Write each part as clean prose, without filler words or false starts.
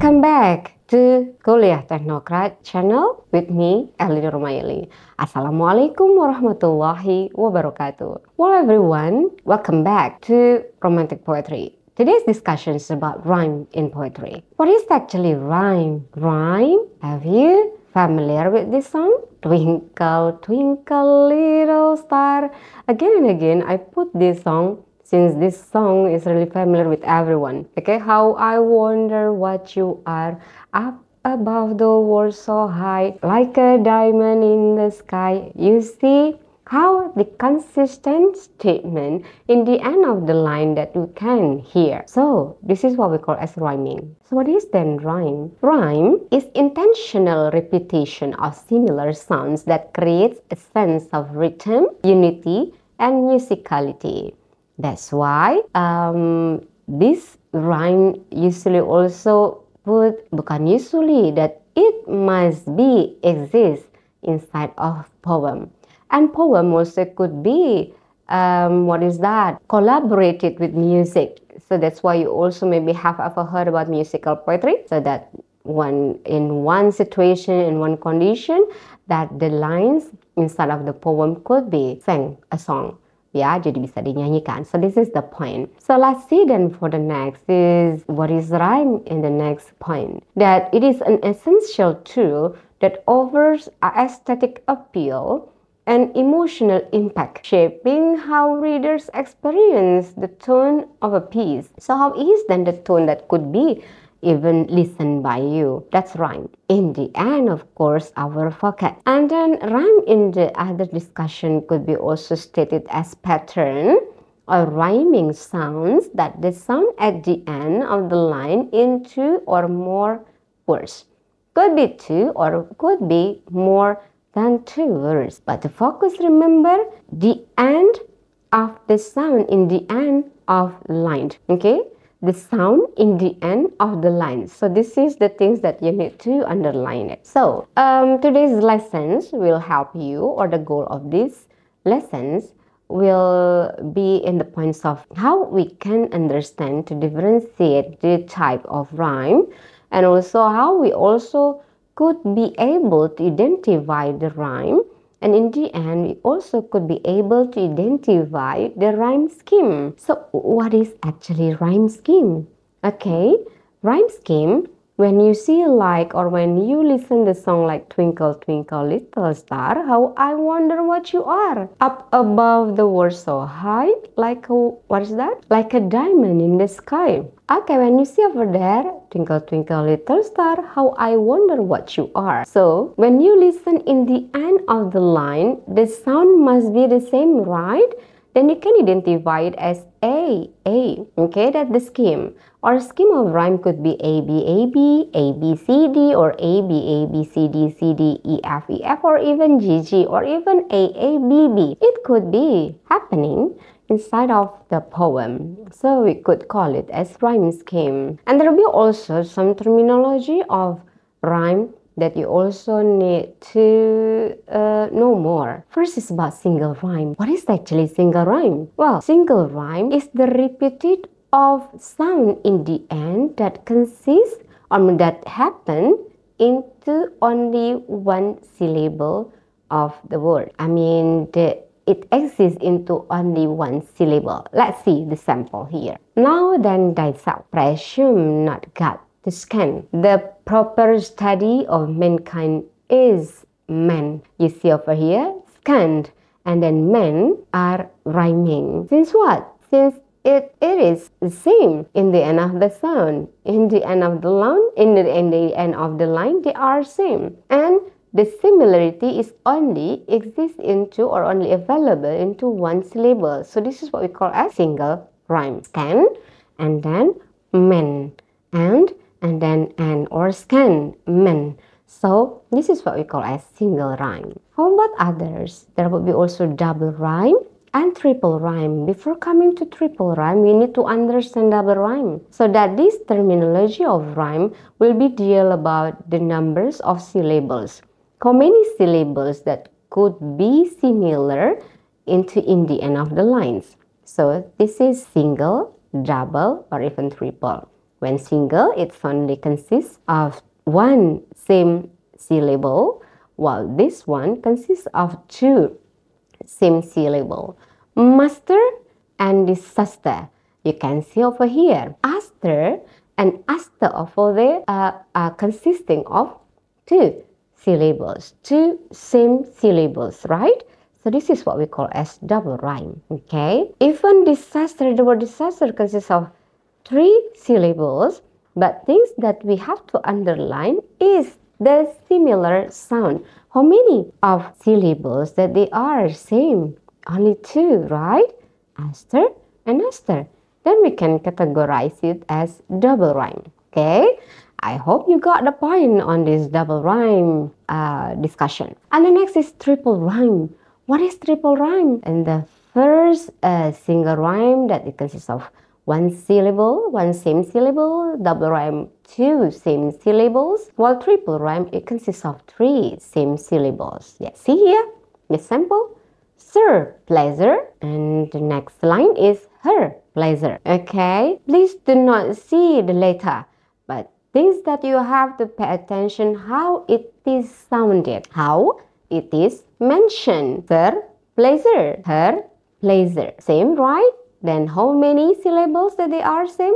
Welcome back to Kuliah Teknokrat channel with me, Nurmaily. Assalamualaikum warahmatullahi wabarakatuh. Well everyone, welcome back to Romantic Poetry. Today's discussion is about rhyme in poetry. What is actually rhyme? Rhyme? Have you familiar with this song? Twinkle, twinkle, little star. Again and again, I put this song since this song is really familiar with everyone. Okay, how I wonder what you are up above the world so high, like a diamond in the sky. You see how the consistent statement in the end of the line that you can hear. So this is what we call as rhyming. So what is then rhyme? Rhyme is intentional repetition of similar sounds that creates a sense of rhythm, unity, and musicality. That's why this rhyme usually also put, bukan usually, that it must be exist inside of poem. And poem also could be, collaborated with music. So that's why you also maybe have ever heard about musical poetry. So that in one situation, in one condition, that the lines inside of the poem could be sang a song. Ya, jadi bisa dinyanyikan. So this is the point. So let's see then for the next is what is rhyme in the next point. That it is an essential tool that offers aesthetic appeal and emotional impact, shaping how readers experience the tone of a piece. So how is then the tone that could be even listened by you? That's rhyme. In the end, of course, our focus. And then rhyme in the other discussion could be also stated as pattern or rhyming sounds that they sound at the end of the line in two or more words. Could be two or could be more than two words. But the focus, remember, the end of the sound in the end of line. Okay? The sound in the end of the line. So this is the things that you need to underline it. So today's lessons will help you, or the goal of these lessons will be in the points of how we can understand to differentiate the type of rhyme, and also how we also could be able to identify the rhyme. And in the end, we also could be able to identify the rhyme scheme. So what is actually rhyme scheme? Okay, rhyme scheme, when you see or when you listen the song like Twinkle, Twinkle, Little Star, how I wonder what you are. Up above the world so high, like Like a diamond in the sky. Okay, when you see over there, Twinkle, Twinkle, Little Star, how I wonder what you are. So, when you listen in the end of the line, the sound must be the same, right? Then you can identify it as A. Okay, that's the scheme. Or scheme of rhyme could be A, B, C, D, or A, B, C, D, E, F, or even G, or even A, B. It could be happening inside of the poem. So we could call it as rhyme scheme. And there will be also some terminology of rhyme that you also need to know more. First is about single rhyme. What is actually single rhyme? Well, single rhyme is the repeated of sound in the end that consists or that happen into only one syllable of the word. I mean, it exists into only one syllable. Let's see the sample here. Now then thyself, presume not God to scan. The proper study of mankind is man. You see over here, scanned, and then men are rhyming. Since what? Since it is the same in the end of the sound, in the end of the line, in the end of the line, they are same. And the similarity is only exists into or only available into one syllable. So this is what we call as single rhyme. Scan, and then men, and then and, or scan, men. So this is what we call as single rhyme. How about others? There will be also double rhyme and triple rhyme. Before coming to triple rhyme, we need to understand double rhyme. So that this terminology of rhyme will be deal about the numbers of syllables. How many syllables that could be similar in the end of the lines. So this is single, double, or even triple. When single, it only consists of one same syllable, while this one consists of two same syllable. Master and disaster. You can see over here, aster and aster over there are consisting of two syllables, two same syllables, right? So this is what we call as double rhyme, okay? Even disaster, the word disaster consists of three syllables, but things that we have to underline is the similar sound. How many of syllables that they are same? Only two, right? Aster and aster. Then we can categorize it as double rhyme, okay? I hope you got the point on this double rhyme discussion. And the next is triple rhyme. What is triple rhyme? And the first single rhyme that it consists of one syllable, one same syllable, double rhyme, two same syllables, while triple rhyme, it consists of three same syllables. Yeah, see here, the sample, sir, pleasure, and the next line is her, pleasure. Okay, please do not see the letter, but things that you have to pay attention how it is sounded, how it is mentioned. Sir, pleasure, her, pleasure. Same, right? Then how many syllables that they are same?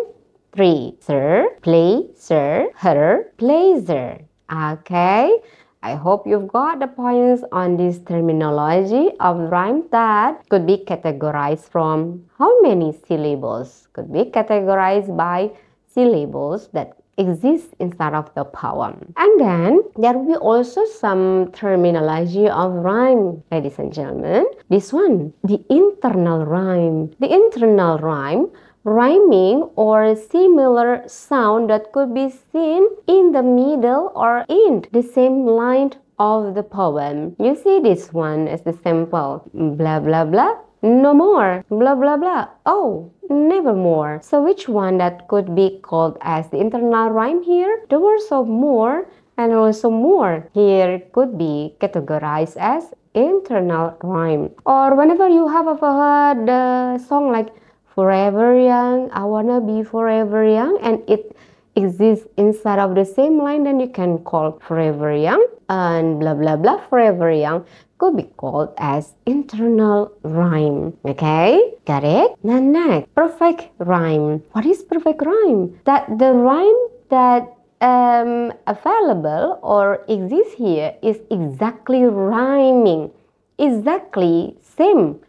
Three. Sir, pleasure, her, pleasure. Okay. I hope you've got the points on this terminology of rhyme that could be categorized from how many syllables. Could be categorized by syllables that exists inside of the poem. And then there will be also some terminology of rhyme, ladies and gentlemen. This one, the internal rhyme. The internal rhyme, rhyming or similar sound that could be seen in the middle or in the same line of the poem. You see this one as the sample, blah blah blah, no more, blah blah blah, oh, nevermore. So which one that could be called as the internal rhyme here? The words of more and also more here could be categorized as internal rhyme. Or whenever you have ever heard the song like Forever Young, I wanna be forever young, and it exists inside of the same line, then you can call forever young, and blah blah blah forever young could be called as internal rhyme. Okay, got it? Now next, perfect rhyme. What is perfect rhyme? That the rhyme that available or exists here is exactly rhyming, exactly same,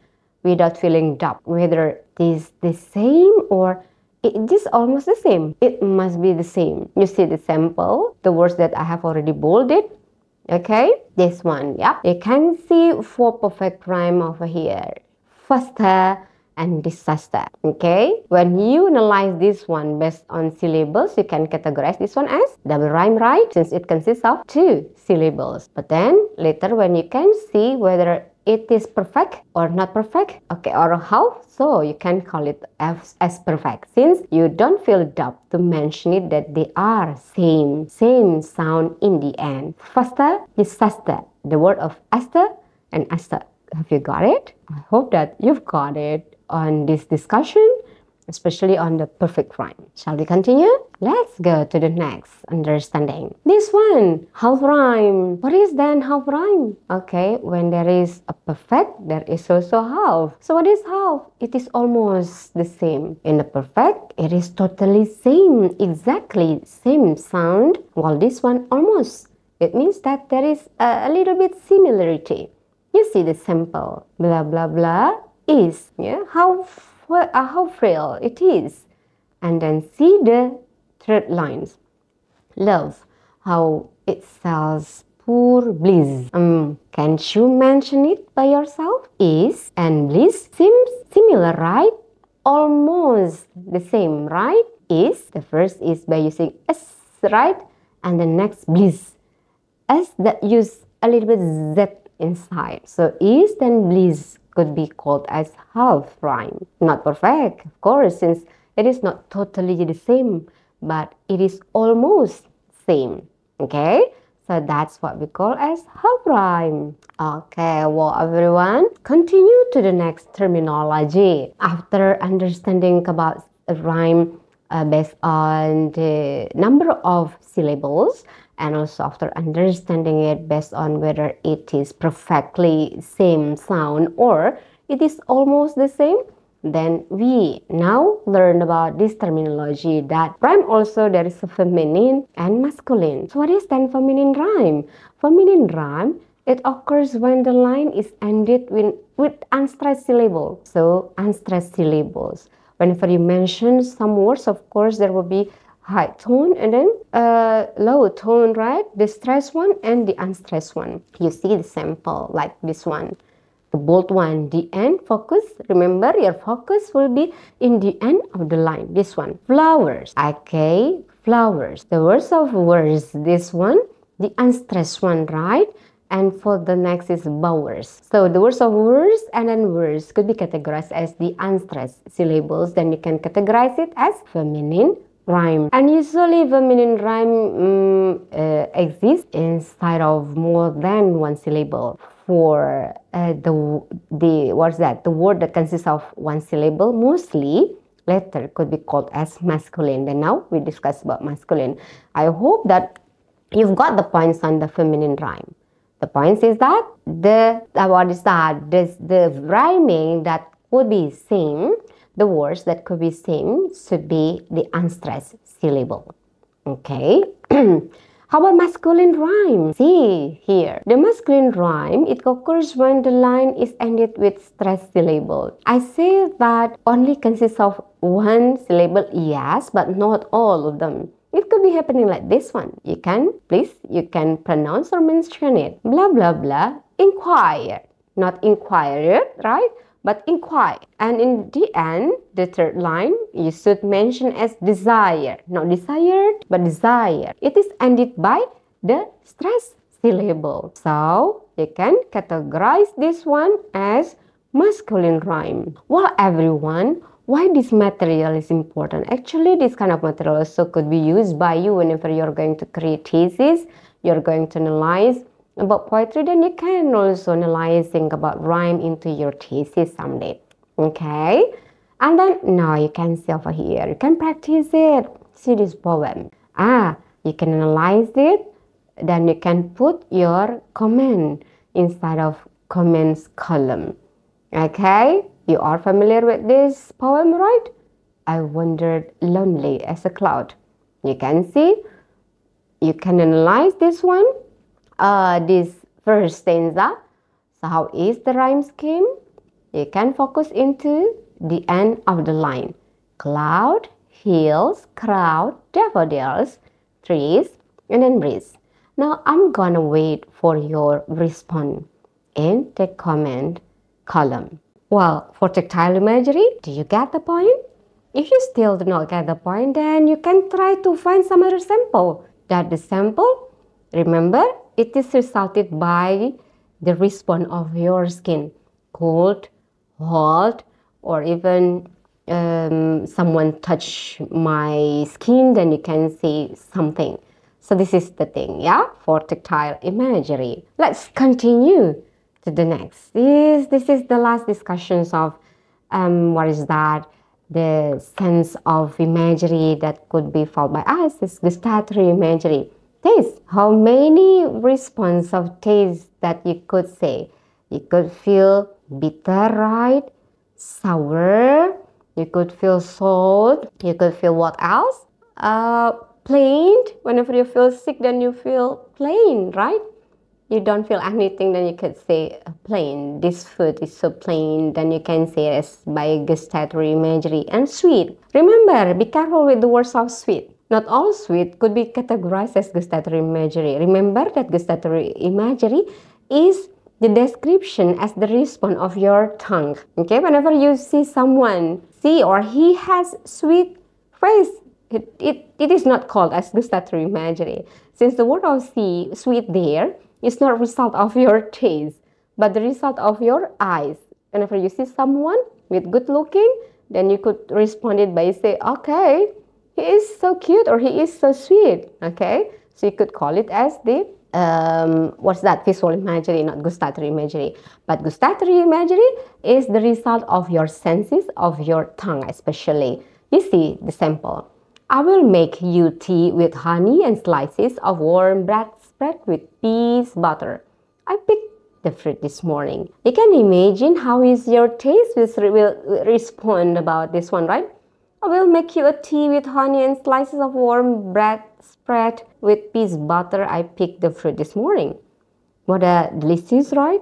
without feeling doubt whether it is the same or it is almost the same. It must be the same. You see the sample, the words that I have already bolded. Okay, this one, yeah. You can see four perfect rhyme over here. Faster and disaster. Okay, when you analyze this one based on syllables, you can categorize this one as double rhyme, right? Since it consists of two syllables. But then later when you can see whether it is perfect or not perfect, okay, or how, so you can call it as perfect, since you don't feel doubt to mention it that they are same sound in the end. Faster, disaster, the word of aster and aster. Have you got it? I hope that you've got it on this discussion, especially on the perfect rhyme. Shall we continue? Let's go to the next understanding. This one, half rhyme. What is then half rhyme? Okay, when there is a perfect, there is also half. So what is half? It is almost the same. In the perfect, it is totally same, exactly same sound, while this one almost. It means that there is a little bit similarity. You see the sample, blah blah blah is, yeah, how frail it is. And then see the third lines. Love, how it sells poor bliss. Can't you mention it by yourself? Is and bliss seems similar, right? Almost the same, right? Is, the first is by using S, right? And the next bliss. S that use a little bit Z inside. So is then bliss could be called as half rhyme. Not perfect, of course, since it is not totally the same, but it is almost same. Okay, so that's what we call as half rhyme. Okay, well everyone, continue to the next terminology. After understanding about rhyme based on the number of syllables, and also after understanding it based on whether it is perfectly same sound or it is almost the same, then we now learn about this terminology that rhyme also there is a feminine and masculine. So what is then feminine rhyme? Feminine rhyme, it occurs when the line is ended with unstressed syllable. So unstressed syllables. Whenever you mention some words, of course, there will be high tone and then low tone, right? The stressed one and the unstressed one. You see the sample like this one. The bold one, the end focus. Remember, your focus will be in the end of the line. This one, flowers. Okay, flowers. The words of words, this one, the unstressed one, right? And for the next is bowers. So the words of words and then words could be categorized as the unstressed syllables. Then you can categorize it as feminine rhyme. And usually feminine rhyme exists inside of more than one syllable. For what's that? The word that consists of one syllable, mostly letter could be called as masculine. Then now we discuss about masculine. I hope that you've got the points on the feminine rhyme. The point is that the rhyming that could be same, the words that could be same should be the unstressed syllable. Okay. How about masculine rhyme? See here. The masculine rhyme, it occurs when the line is ended with stressed syllable. I say that only consists of one syllable, yes, but not all of them. It could be happening like this one. You can pronounce or mention it. Blah, blah, blah. Inquire. Not inquired, right? But inquire. And in the end, the third line, you should mention as desire. Not desired, but desire. It is ended by the stressed syllable. So, you can categorize this one as masculine rhyme. Well, everyone, why this material is important? Actually, this kind of material also could be used by you whenever you're going to create thesis, you're going to analyze about poetry, then you can also analyzing about rhyme into your thesis someday. Okay? And then now you can see over here, you can practice it. See this poem. You can analyze it, then you can put your comment inside of comments column. Okay? You are familiar with this poem, right? I wandered lonely as a cloud. You can see, you can analyze this one. This first stanza. So how is the rhyme scheme? You can focus into the end of the line. Cloud, hills, crowd, daffodils, trees, and then breeze. Now I'm gonna wait for your response in the comment column. Well, for tactile imagery, do you get the point? If you still do not get the point, then you can try to find some other sample. That the sample, remember, it is resulted by the response of your skin. Cold, hot, or even someone touch my skin, then you can say something. So this is the thing, yeah, for tactile imagery. Let's continue to the next. This is the last discussions of what is that? The sense of imagery that could be felt by us is gustatory imagery. Taste. How many response of taste that you could say? You could feel bitter, right? Sour. You could feel salt. You could feel what else? Plain. Whenever you feel sick, then you feel plain, right? You don't feel anything, then you could say plain. This food is so plain. Then you can say it as by gustatory imagery. And sweet. Remember, be careful with the words of sweet. Not all sweet could be categorized as gustatory imagery. Remember that gustatory imagery is the description as the response of your tongue. Okay, whenever you see someone, see or he has sweet face, it is not called as gustatory imagery. Since the word of sweet there is not a result of your taste, but the result of your eyes. Whenever you see someone with good looking, then you could respond it by say, okay, he is so cute or he is so sweet. Okay, so you could call it as the what's that? Visual imagery, not gustatory imagery. But gustatory imagery is the result of your senses, of your tongue especially. You see the sample. I will make you tea with honey and slices of warm bread spread with peas butter. I picked the fruit this morning. You can imagine how is your taste will respond about this one, right? I will make you a tea with honey and slices of warm bread spread with peas butter. I picked the fruit this morning. What a delicious, right?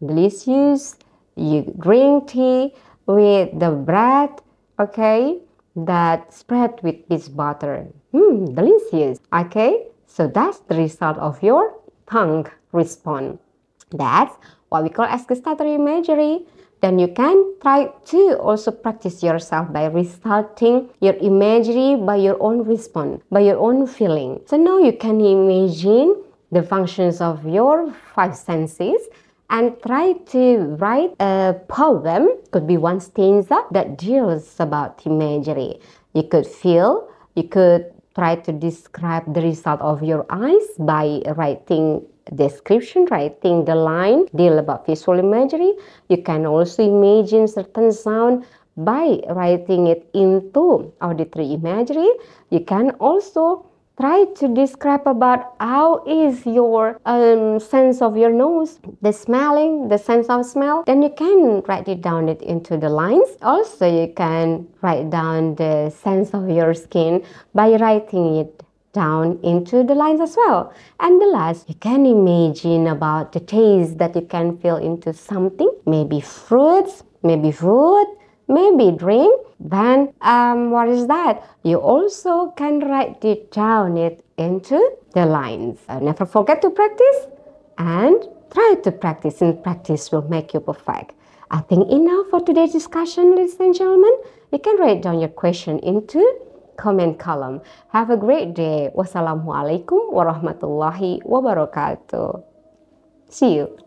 Delicious. You drink tea with the bread, okay, that spread with peas butter. Delicious. Okay, so that's the result of your tongue response. That's what we call as gustatory imagery. Then you can try to also practice yourself by restarting your imagery by your own response, by your own feeling. So now you can imagine the functions of your five senses and try to write a poem, could be one stanza that deals about imagery. You could feel, you could try to describe the result of your eyes by writing description, writing the line, deal about visual imagery. You can also imagine certain sound by writing it into auditory imagery. You can also try to describe about how is your sense of your nose, the smelling, the sense of smell. Then you can write it down into the lines. Also, you can write down the sense of your skin by writing it down into the lines as well. And the last, you can imagine about the taste that you can feel into something, maybe fruits, maybe food, maybe drink. Then what is that? You also can write it down into the lines. Never forget to practice and try to practice, and practice will make you perfect. I think enough for today's discussion, ladies and gentlemen. You can write down your question into comment column. Have a great day. Wassalamualaikum warahmatullahi wabarakatuh. See you.